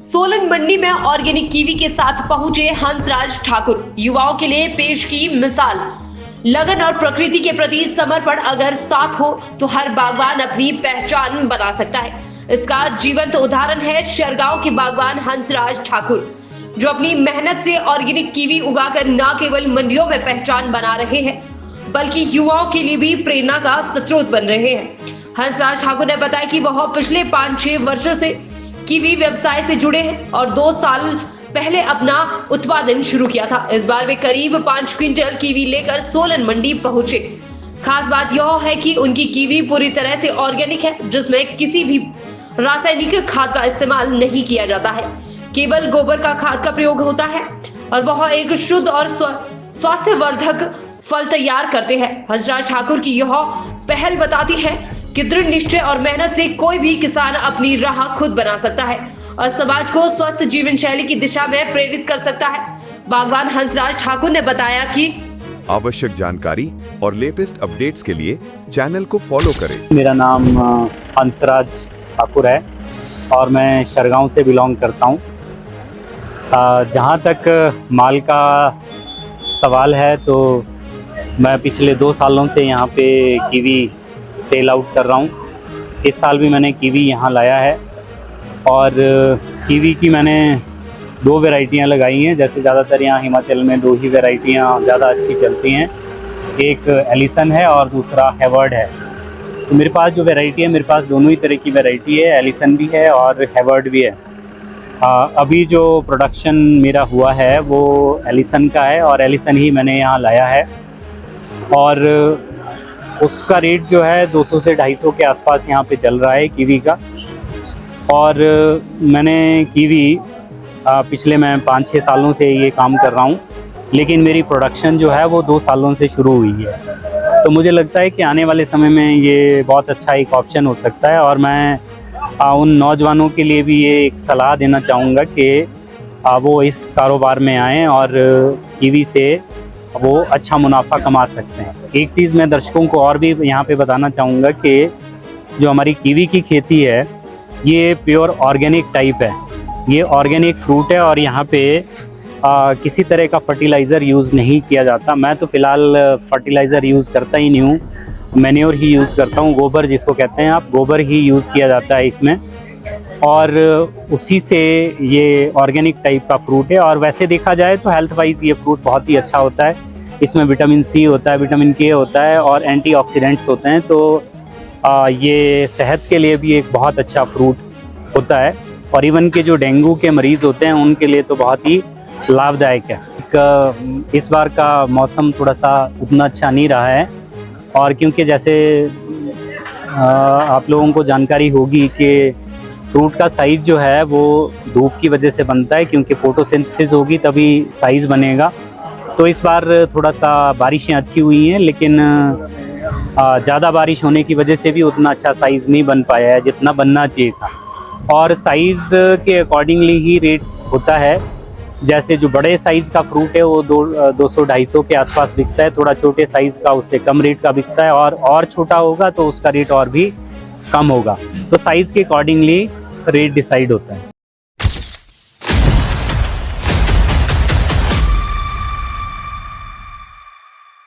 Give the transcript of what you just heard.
सोलन मंडी में organic kiwi के साथ पहुंचे हंसराज ठाकुर। युवाओं के लिए पेश की मिसाल। लगन और प्रकृति के प्रति समर्पण अगर साथ हो तो हर बागवान अपनी पहचान बना सकता है। इसका जीवंत उदाहरण है शेरगांव के बागवान हंसराज ठाकुर, जो अपनी मेहनत से ऑर्गेनिक कीवी उगाकर न केवल मंडियों में पहचान बना रहे हैं, बल्कि युवाओं के लिए भी प्रेरणा का स्रोत बन रहे हैं। हंसराज ठाकुर ने बताया कि वह पिछले 5-6 वर्षों से कीवी व्यवसाय से जुड़े हैं और 2 साल पहले अपना उत्पादन शुरू किया था। इस बार वे करीब 5 क्विंटल कीवी लेकर सोलन मंडी पहुंचे। खास बात यह है कि उनकी कीवी पूरी तरह से ऑर्गेनिक है, जिसमें किसी भी रासायनिक खाद का इस्तेमाल नहीं किया जाता है, केवल गोबर का खाद का प्रयोग होता है और वह एक शुद्ध और स्वास्थ्यवर्धक फल तैयार करते हैं। हंसराज ठाकुर की यह पहल बताती है कि दृढ़ निश्चय और मेहनत से कोई भी किसान अपनी राह खुद बना सकता है और समाज को स्वस्थ जीवन शैली की दिशा में प्रेरित कर सकता है। बागवान हंसराज ठाकुर ने बताया कि आवश्यक जानकारी और लेटेस्ट अपडेट्स के लिए चैनल को फॉलो करें। मेरा नाम हंसराज ठाकुर है और मैं शेरगांव से बिलोंग करता हूँ। जहाँ तक माल का सवाल है तो मैं पिछले 2 सालों से यहाँ पे कीवी सेल आउट कर रहा हूँ। इस साल भी मैंने कीवी यहाँ लाया है और कीवी की मैंने 2 वैरायटियाँ लगाई हैं। जैसे ज़्यादातर यहाँ हिमाचल में 2 ही वैरायटियाँ ज़्यादा अच्छी चलती हैं, एक एलिसन है और दूसरा हैवर्ड है। तो मेरे पास जो वैरायटी है, मेरे पास दोनों ही तरह की वैरायटी है, एलिसन भी है और हैवर्ड भी है। अभी जो प्रोडक्शन मेरा हुआ है वो एलिसन का है और एलिसन ही मैंने यहाँ लाया है और उसका रेट जो है 200 से 250 के आसपास यहाँ पे चल रहा है कीवी का। और मैंने कीवी पिछले मैं 5-6 सालों से ये काम कर रहा हूँ, लेकिन मेरी प्रोडक्शन जो है वो 2 सालों से शुरू हुई है। तो मुझे लगता है कि आने वाले समय में ये बहुत अच्छा एक ऑप्शन हो सकता है और मैं उन नौजवानों के लिए भी ये एक सलाह देना चाहूँगा कि वो इस कारोबार में आएँ और कीवी से वो अच्छा मुनाफा कमा सकते हैं। एक चीज़ मैं दर्शकों को और भी यहाँ पे बताना चाहूँगा कि जो हमारी कीवी की खेती है ये प्योर ऑर्गेनिक टाइप है, ये ऑर्गेनिक फ्रूट है और यहाँ पे किसी तरह का फर्टिलाइज़र यूज़ नहीं किया जाता। मैं तो फ़िलहाल फर्टिलाइज़र यूज़ करता ही नहीं हूँ, मैन्योर ही यूज़ करता हूँ, गोबर जिसको कहते हैं आप, गोबर ही यूज़ किया जाता है इसमें और उसी से ये ऑर्गेनिक टाइप का फ्रूट है। और वैसे देखा जाए तो हेल्थ वाइज ये फ्रूट बहुत ही अच्छा होता है। इसमें विटामिन सी होता है, विटामिन के होता है और एंटीऑक्सीडेंट्स होते हैं, तो ये सेहत के लिए भी एक बहुत अच्छा फ्रूट होता है और इवन के जो डेंगू के मरीज़ होते हैं उनके लिए तो बहुत ही लाभदायक है। इस बार का मौसम थोड़ा सा उतना अच्छा नहीं रहा है और क्योंकि जैसे आप लोगों को जानकारी होगी कि फ्रूट का साइज़ जो है वो धूप की वजह से बनता है, क्योंकि फोटोसिंथेसिस होगी तभी साइज़ बनेगा। तो इस बार थोड़ा सा बारिशें अच्छी हुई हैं, लेकिन ज़्यादा बारिश होने की वजह से भी उतना अच्छा साइज़ नहीं बन पाया है जितना बनना चाहिए था। और साइज़ के अकॉर्डिंगली ही रेट होता है। जैसे जो बड़े साइज़ का फ्रूट है वो 200-250 के आसपास बिकता है, थोड़ा छोटे साइज़ का उससे कम रेट का बिकता है और छोटा होगा तो उसका रेट और भी कम होगा। तो साइज़ के अकॉर्डिंगली रेट डिसाइड होता है।